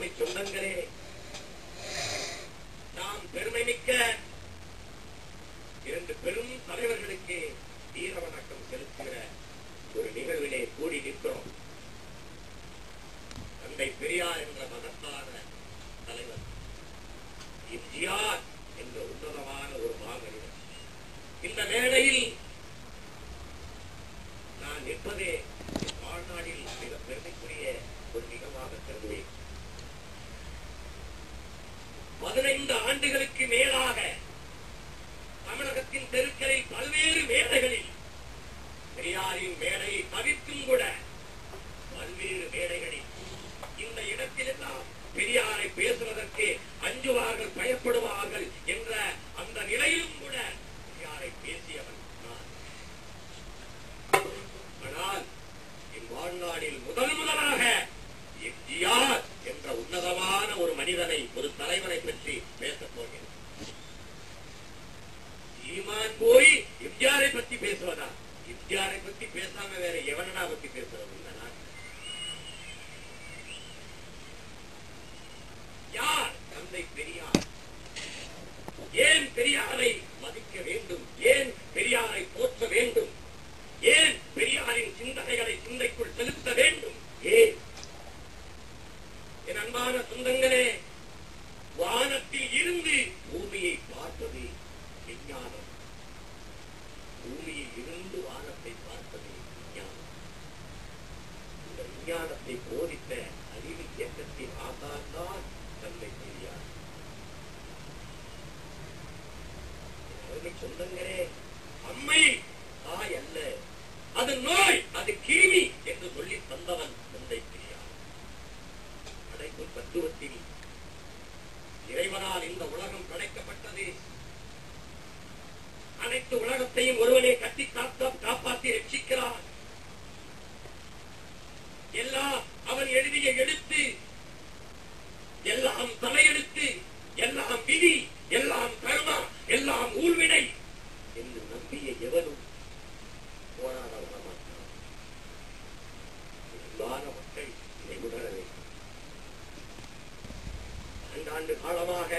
அருமை சொந்தங்களே, நாம் பெருமை மிக்க இரண்டு பெரும் தலைவர்களுக்கு வீர வணக்கம் செலுத்துகிற ஒரு நிகழ்விலே கூடி நிற்கிறோம். தந்தை பெரியார் என்ற மகத்தான தலைவர், எம்ஜிஆர் என்ற உன்னதமான ஒரு மாமனிதர். இந்த மேடையில் நான் நிற்பதே வாழ்நாளில் மிக பெருமைக்குரிய ஒரு நிகழ்வாக கருதுவேன். 15 ஆண்டுகளுக்கு மேலாக தமிழகத்தின் தெருக்களில் பல்வேறு மேடைகளில் பெரியாரின் மேடையை தவிர்த்தும் கூட பல்வேறு மேடைகளில் இந்த இடத்திலெல்லாம் பெரியாரை பேசுவதற்கு அஞ்சுவார்கள், பயப்படுவார்கள் என்ற அந்த நிலையிலும் கூட பெரியாரை பேசியவன் நான். ஆனால் என் வாழ்நாளில் முதலாக எம்ஜிஆர் என்ற உன்னதமான ஒரு மனிதனை, ஒரு தலைவரை பற்றி பேசப் போகிறேன். ஈமான் போய் எம்ஜிஆரை பற்றி பேசுவதா? எம்ஜிஆரை பற்றி பேசாம வேற எவனடா பற்றி பேசுறது? இந்த நாள் யார்? தந்தை பெரியார். ஏன் பெரியாரை மதிக்க வேண்டும்? ஏன் பெரியாரை போற்ற வேண்டும்? ஏன் பெரியாரின் சிந்தனைகளை சிந்தைக்குள் செலுத்த வேண்டும்? ஏன்? என் அன்பான சொந்தங்களே, வானத்தில் இருந்து பூமியை பார்ப்பது விஞ்ஞானம். பூமியில் இருந்து வானத்தை பார்ப்பது விஞ்ஞானம். இந்த விஞ்ஞானத்தை போதித்த அறிவு இயக்கத்தின் ஆசான் தான் தந்தை பெரியார். அருமை சொந்தங்களே, அம்மை தாய் அல்ல, அது நோய், அது கிருமி என்று சொல்லி தந்தவன் தந்தை பெரியார். அடைப்பு தத்துவத்தில் இறைவனால் இந்த உலகம் படைக்கப்பட்டது. அனைத்து உலகத்தையும் ஒருவனே கட்டி காப்பாற்றி ரட்சிக்கிறான். எல்லாம் அவன் எழுதிய எழுத்து, எல்லாம் தலையெழுத்து, எல்லாம் விதி, எல்லாம் கர்மா, எல்லாம் ஊழ்வினை என்று நம்பிய எவனும் போராட வரமாட்டான். மக்கள் இதை உணர வேண்டும். ஆண்டாண்டு காலமாக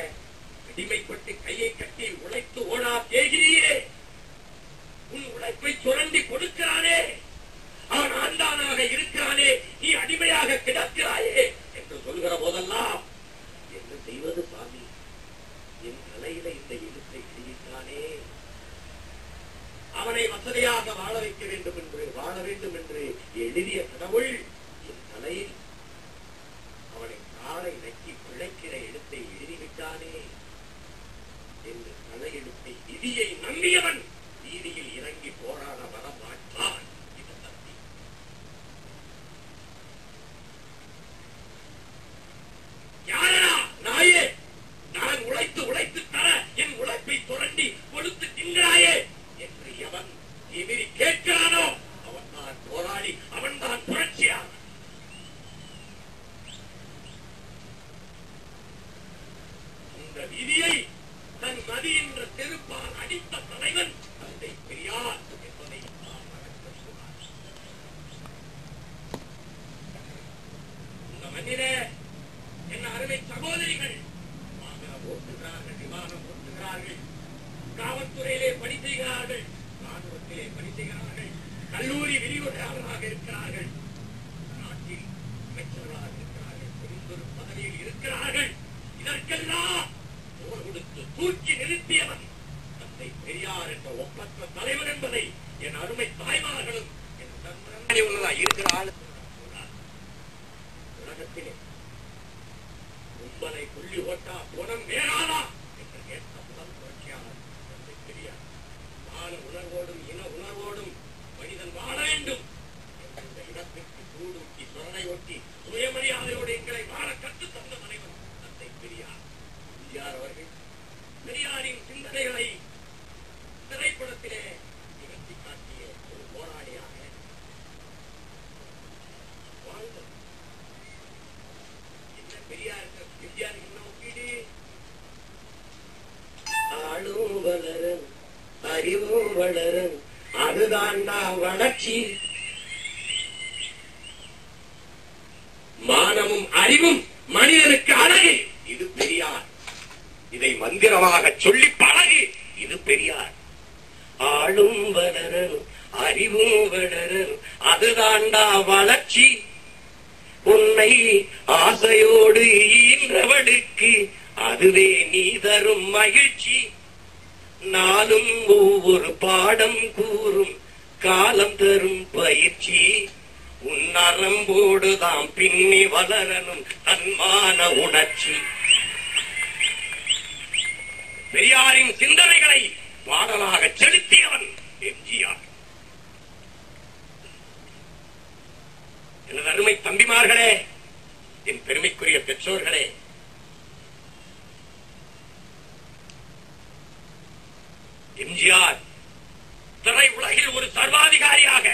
அடிமைப்பட்டு கையை கட்டி உழைத்து ஓடா தேகிரியே, உன் உழைப்பை சுரண்டி கொடுக்கிறானே, அவன் ஆண்டானாக இருக்கிறானே, நீ அடிமையாக கிடக்கிறாயே என்று சொல்கிற போதெல்லாம் என்ன செய்வது சாமி? என் தலையில இந்த எழுத்தை எழுதிட்டானே, அவனை வசதியாக வாழ வைக்க வேண்டும் என்று, வாழ வேண்டும் என்று எழுதிய கடவுள் என் தலையில் அவனை காலை நக்கி பிழைக்கிற எழுத்தை எழுதிவிட்டானே என்று தலையெழுத்தை விதியை நம்பியவன் வீதியில் இறங்கி போராட வர மாட்டான். இது தந்தி. யாரா நாயே, நான் உழைத்து உழைத்து தர என் உழைப்பை சுரண்டி கொடுத்து தின்றாயே என்று எவன் எதிரி கேட்கிறானோ அவன் தான் போராடி, அவன் தான் புரட்சியாளன். இந்த விதியை தன் மதி என்ற செருப்பால் அடித்த தலைவன் தந்தை பெரியார் என்பதை நாம் மறக்கக்கூடாது. இந்த மண்ணிலே என்ன அருமை சகோதரிகள் வாகனம் ஓட்டுகிறார்கள், விமானம் ஓட்டுகிறார்கள், காவல்துறையிலே பணி செய்கிறார்கள், ராணுவத்திலே பணி செய்கிறார்கள், கல்லூரி விரிவுரையாளராக இருக்கிறார்கள், நாட்டில் அமைச்சர்களாக இருக்கிறார்கள், பெருந்தொரு பதவியில் இருக்கிறார்கள். இதற்கெல்லாம் போர் கொடுத்து தூக்கி நிறுத்தியவன் தந்தை பெரியார் என்ற ஒப்பற்ற தலைவர் என்பதை என் அருமை தாய்மார்களும் இருக்கிற உலகத்திலே உங்களை புள்ளி ஓட்டா குணம் வேறாதா என்று கேட்ட முதல் புரட்சியாளர் தந்தை பெரியார். மான உணர்வோடும் இன உணர்வோடும் மனிதன் வாழ வேண்டும் என்ற இந்த இடத்திற்கு சூடூட்டி சொரணை ஒட்டி சுயமரியாதையோடு எங்களை வாழ கற்றுத் தந்த தலைவர் தந்தை பெரியார். எம்ஜிஆர் அவர்கள் பெரியாரின் சிந்தனைகளை திரைப்படத்திலே நிகழ்த்தி காட்டிய ஒரு போராளியாக வாழ்ந்தார். என்ன பெரியாருக்கு எம்ஜிஆருக்கு என்ன ஒப்பீடு? ஆளும் வளரன், அறிவும் வளரன், அதுதான்டா வளர்ச்சி. மானமும் அறிவும் மனிதனுக்கு அழகு, இது பெரியார். இதை மந்திரமாக சொல்லி பழகு, இது பெரியார். ஆளும் வளரணும், அறிவும் வளரணும், அதுதாண்டா வளர்ச்சி. உன்னை ஆசையோடு ஈன்றவளுக்கு அதுவே நீ தரும் மகிழ்ச்சி. நாளும் ஒவ்வொரு பாடம் கூறும் காலம் தரும் பயிற்சி. உன் நரம்போடுதான் பின்னி வளரணும் தன்மான உணர்ச்சி. பெரியாரின் சிந்தனைகளை பாடலாக செலுத்தியவன் எம்ஜிஆர். எனது அருமை தம்பிமார்களே, என் பெருமைக்குரிய பெற்றோர்களே, எம்ஜிஆர் திரை உலகில் ஒரு சர்வாதிகாரியாக,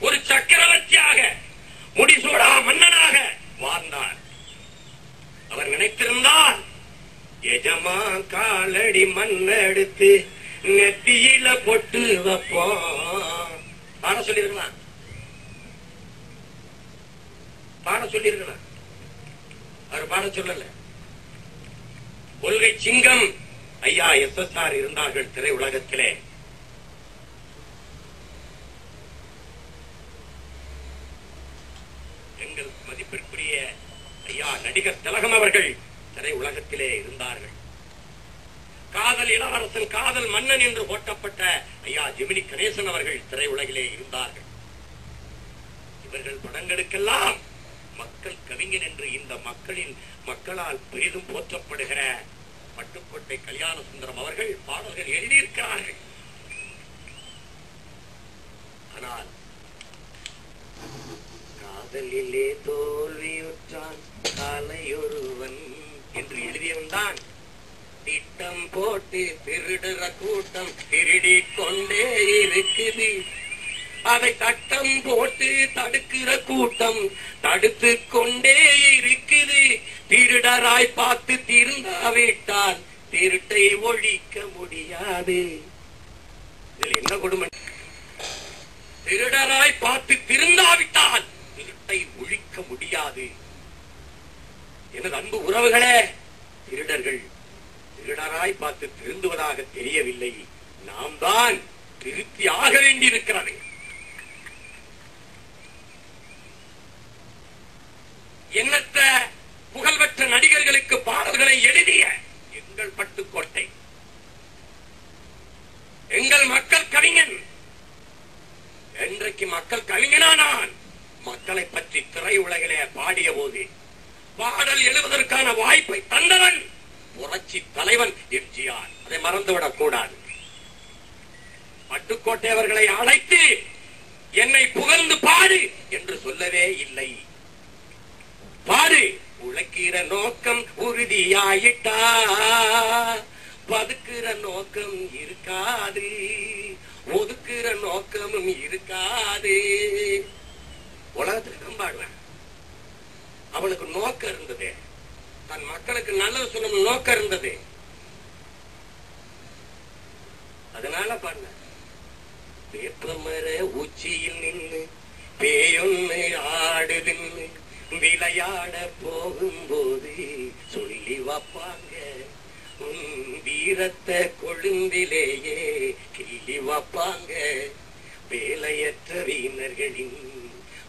ஒரு சக்கரவர்த்தியாக, முடிசூடா மன்னனாக வாழ்ந்தார். அவர் நினைத்திருந்தால் எஜமா காலடி மண்ணெடுத்து நெத்தியில பொட்டு வைப்போம் பாட சொல்லிருக்கலாம். பாட சொல்லிருக்கலாம், அவர் பாட சொல்லல. கொள்கை சிங்கம் ஐயா SSR இருந்தார்கள் திரை உலகத்திலே. எங்கள் மதிப்பிற்குரிய ஐயா நடிகர் திலகம் அவர்கள் திரை உலகத்திலே இருந்தார்கள். காதல் இளவரசன், காதல் மன்னன் என்று போட்டப்பட்ட ஐயா ஜெமினி கணேசன் அவர்கள் திரை உலகிலே இருந்தார்கள். இவர்கள் படங்களுக்கெல்லாம் மக்கள் கவிஞன் என்று இந்த மக்களால் பெரிதும் போற்றப்படுகிற பட்டுக்கோட்டை கல்யாண சுந்தரம் அவர்கள் பாடல்கள் எழுதியிருக்கிறார்கள். ஆனால் காதலிலே தோல்வியுற்றான் காலையொருவன் என்று எழுதியவன் தான் திட்டம் போட்டு திருடுற கூட்டம் திருடி கொண்டே இருக்குது. அதை சட்டம் போட்டு தடுக்கிற கூட்டம் தடுத்து கொண்டே இருக்குது. திருடராய் பார்த்து திருந்தாவிட்டால் திருட்டை ஒழிக்க முடியாது. இதில் என்ன கொடுமை? திருடராய் பார்த்து திருந்தாவிட்டால் திருட்டை ஒழிக்க முடியாது. எனது அன்பு உறவுகளே, திருடர்கள் திருடராய் பார்த்து திருந்துவதாக தெரியவில்லை. நாம் தான் திருத்தி ஆக வேண்டியிருக்கிறது. எண்ணற்ற புகழ்பெற்ற நடிகர்களுக்கு பாடல்களை எழுதிய எங்கள் பட்டுக்கோட்டை, எங்கள் மக்கள் கவிஞன். இன்றைக்கு மக்கள் கவிஞனானான். மக்களை பற்றி திரை உலகிலே பாடிய போது பாடல் எழுதுவதற்கான வாய்ப்பை தந்தவன் புரட்சி தலைவன் எம்ஜிஆர். அதை மறந்துவிடக் கூடாது. பட்டுக்கோட்டை அவர்களை அழைத்து என்னை புகழ்ந்து பாடு என்று சொல்லவே இல்லை. பாடு, உழைக்கிற நோக்கம் உறுதியாயிட்டா பதுக்குற நோக்கம் இருக்காது, ஒதுக்குற நோக்கமும் இருக்காது. உலகத்துக்கு பாடுவேன். அவனுக்கு நோக்கம் இருந்தது, தன் மக்களுக்கு நல்லது சொல்லணும் நோக்கம் இருந்தது. அதனால பாருங்க, வேப்பமர உச்சியில் நின்று பேயொன்னு ஆடுதுன்னு விளையாட போகும்போது சொல்லி வைப்பாங்க, உன் வீரத்தை கொழுந்திலேயே கிள்ளி வைப்பாங்க. வேலையற்ற வீணர்களின்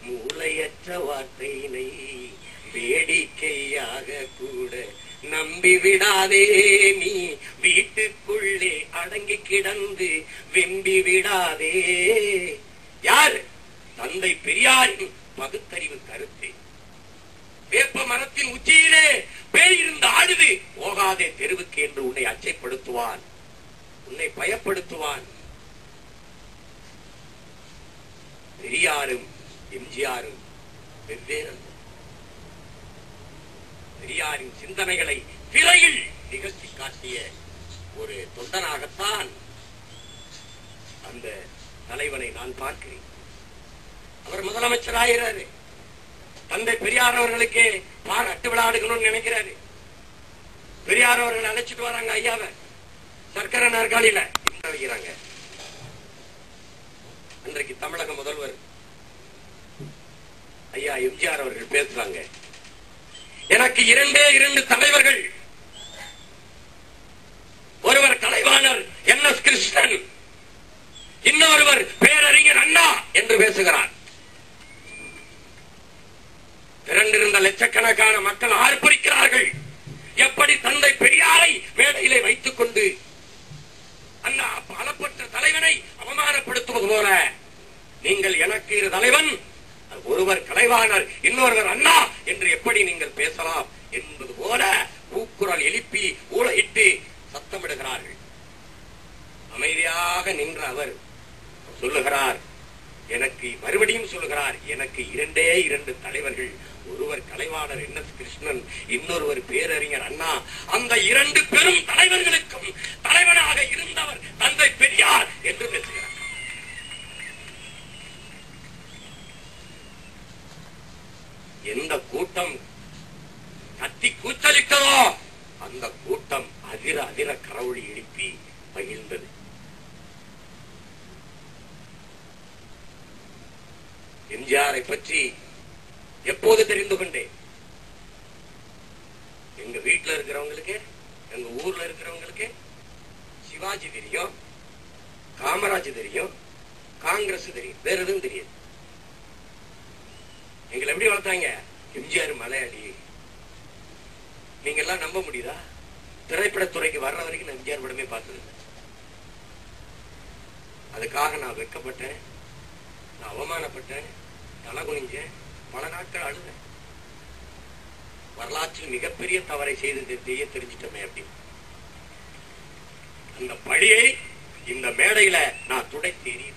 மூளையற்ற வார்த்தையினை வேடிக்கையாக கூட நம்பி விடாதே. நீ வீட்டுக்குள்ளே அடங்கி கிடந்து வெம்பி விடாதே. யார்? தந்தை பெரியாரின் பகுத்தறிவு கருத்து. வேப்ப மரத்தின் உச்சியிலே பேய் இருந்து ஆடுது, போகாதே தெருவுக்கு என்று உன்னை அச்சைப்படுத்துவான், உன்னை பயப்படுத்துவான். பெரியாரும் எம்ஜிஆரும் வெவ்வேறு. பெரியாரின் சிந்தனைகளை திரையில் நிகழ்த்தி காட்டிய ஒரு தொண்டனாகத்தான் அந்த தலைவனை நான் பார்க்கிறேன். அவர் முதலமைச்சராகிறாரு. தந்தை பெரியார் அவர்களுக்கு பாராட்டு விளையாடுகணும்னு நினைக்கிறாரு. பெரியார் அவர்கள் அழைச்சிட்டு வராங்க ஐயாவை சர்க்கரை நாற்காலியில வைக்கிறாங்க. அன்றைக்கு தமிழக முதல்வர் ஐயா எம்ஜிஆர் அவர்கள் பேசுறாங்க. எனக்கு எனக்கு இரண்டே இரண்டு தலைவர்கள். ஒருவர் கலைவாணர் NS கிருஷ்ணன், இன்னொருவர் பேரறிஞர் அண்ணா என்று பேசுகிறார். திரண்டிருந்த லட்சக்கணக்கான மக்கள் ஆர்ப்பரிக்கிறார்கள். எப்படி தந்தை பெரியாரை மேடையிலே வைத்துக் கொண்டு அந்த பலப்பட்ட தலைவனை அவமானப்படுத்துவது போல, நீங்கள் எனக்கு இரு தலைவன், ஒருவர் கலைவாணர் இன்னொருவர் அண்ணா என்று எப்படி நீங்கள் பேசலாம் என்பது போல கூக்குரல் எழுப்பி ஊழையிட்டு சத்தமிடுகிறார்கள். அமைதியாக நின்ற அவர் சொல்லுகிறார், எனக்கு மறுபடியும் சொல்லுகிறார், எனக்கு இரண்டே இரண்டு தலைவர்கள், ஒருவர் கலைவாணர் NS கிருஷ்ணன், இன்னொருவர் பேரறிஞர் அண்ணா. அந்த இரண்டு பெரும் தலைவர்களுக்கும் தலைவனாக இருந்தவர் தந்தை பெரியார் என்று பேசுகிறார். எந்த கூட்டம் கத்தி கூச்சலிட்டதோ அந்த கூட்டம் அதிர அதிர கரவொலி எழுப்பி மகிழ்ந்தது. எம்ஜிஆரை பற்றி எப்போது தெரிந்து கொண்டேன்? எங்க வீட்டுல இருக்கிறவங்களுக்கு, எங்க ஊர்ல இருக்கிறவங்களுக்கு சிவாஜி தெரியும், காமராஜ் தெரியும், காங்கிரஸ் தெரியும், வேற எதுவும் தெரியாது. எங்களை எப்படி வளர்த்தாங்க? எம்ஜிஆர் மலையாளி. நீங்க எல்லாம் நம்ப முடியுதா? திரைப்படத்துறைக்கு வர்ற வரைக்கும் நான் எம்ஜிஆர் படமே பார்த்தது. அதுக்காக நான் வெட்கப்பட்டேன், நான் அவமானப்பட்டேன், தலை குனிஞ்சேன், பல நாட்கள் அழுத. வரலாற்றில் மிகப்பெரிய தவறை செய்து தெரிஞ்சிட்டோமே அப்படின்னு. அந்த பழியை இந்த மேடையில நான் துடைத்து எறிய